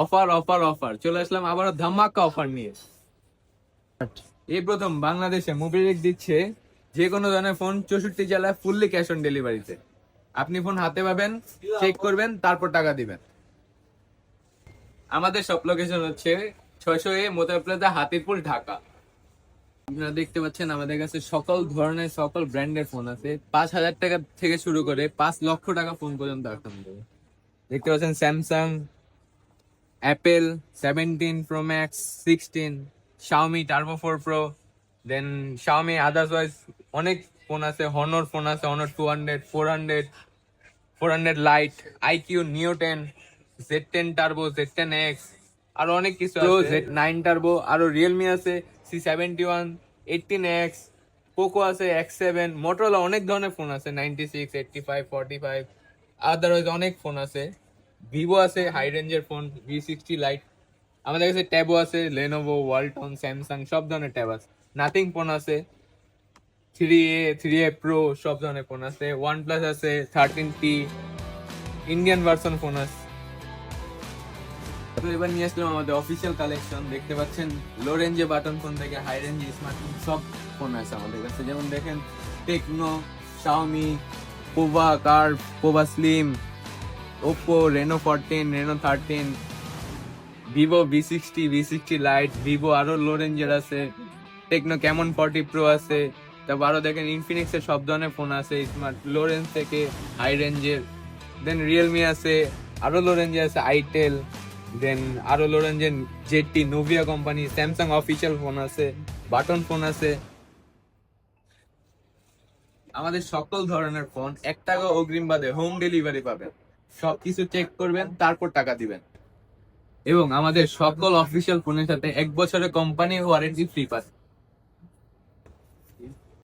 Offer offer offer চলে আসলাম আবারও ধামাকা অফার নিয়ে। এই প্রথম বাংলাদেশে মোবিলিক দিচ্ছে যে কোনো ধরনের ফোন 64 জেলায় ফুললি ক্যাশ অন ডেলিভারিতে। আপনি ফোন হাতে পাবেন, চেক করবেন, তারপর টাকা দিবেন। আমাদের সব লোকেশন হচ্ছে 600A মোতার প্লাজা, হাতিরপুল, ঢাকা। আপনারা দেখতে পাচ্ছেন আমাদের কাছে সকল ধরনের সকল ব্র্যান্ডের ফোন আছে। 5,000 টাকা থেকে শুরু করে 5 লক্ষ টাকা ফোন পর্যন্ত আছে আমাদের। দেখতে পাচ্ছেন Samsung, Apple 17 pro max, 16, Xiaomi turbo 4 pro, then Xiaomi otherwise অনেক ফোন আছে। হনর ফোন আছে, Honor 200, 400, 400 lite, iQOO, Neo 10, Z10 turbo, Z10 x, আরো অনেক কিছু আছে, Z9 টার্বো। আরো রিয়েলমি আছে, C71, 18X, পোকো আছে, X7, মোটরোলা, অনেক ধরনের ফোন আছে, 96, 85, 45, আদারওয়াইজ অনেক ফোন আছে। ভিভো আছে, হাই রেঞ্জের ফোন, V60 লাইট। আমাদের কাছে ট্যাবও আছে, লেনোভো, ওয়ালটন, স্যামসাং, সব ধরনের ট্যাব আছে। নাথিং ফোন আছে, 3A প্রো, সব ধরনের ফোন আছে। ওয়ান প্লাস আছে, 13T, ইন্ডিয়ান ভার্সন ফোন আছে। তো এবার নিয়ে আসলাম আমাদের অফিসিয়াল কালেকশন। দেখতে পাচ্ছেন লো রেঞ্জে বাটন ফোন থেকে হাই রেঞ্জে স্মার্টফোন সব ফোন আছে আমাদের কাছে। যেমন দেখেন Tecno, Xiaomi, Pova Curve, Pova Slim, Oppo Reno 14, Reno 13, Vivo V60 lite, Vivo আরো লো রেঞ্জের আছে, টেকনো ক্যামন 40 প্রো আছে। তারপর আরো দেখেন ইনফিনিক্সের সব ধরনের ফোন আছে, স্মার্ট লো রেঞ্জ থেকে হাই রেঞ্জের। দেন রিয়েলমি আছে, আরো লো রেঞ্জে আছে আইটেল, দেন আরো লো রেঞ্জের jetty, Nubia company, Samsung official phone আছে, বাটন ফোন আছে। আমাদের সকল ধরনের ফোন 1 টাকা অগ্রিম বাদে হোম ডেলিভারি পাবেন। সবকিছু চেক করবেন, তারপর টাকা দিবেন। এবং আমাদের সকল অফিসিয়াল ফোনের সাথে 1 বছরের কোম্পানি ওয়ারেন্টি ফ্রি পাচ্ছেন।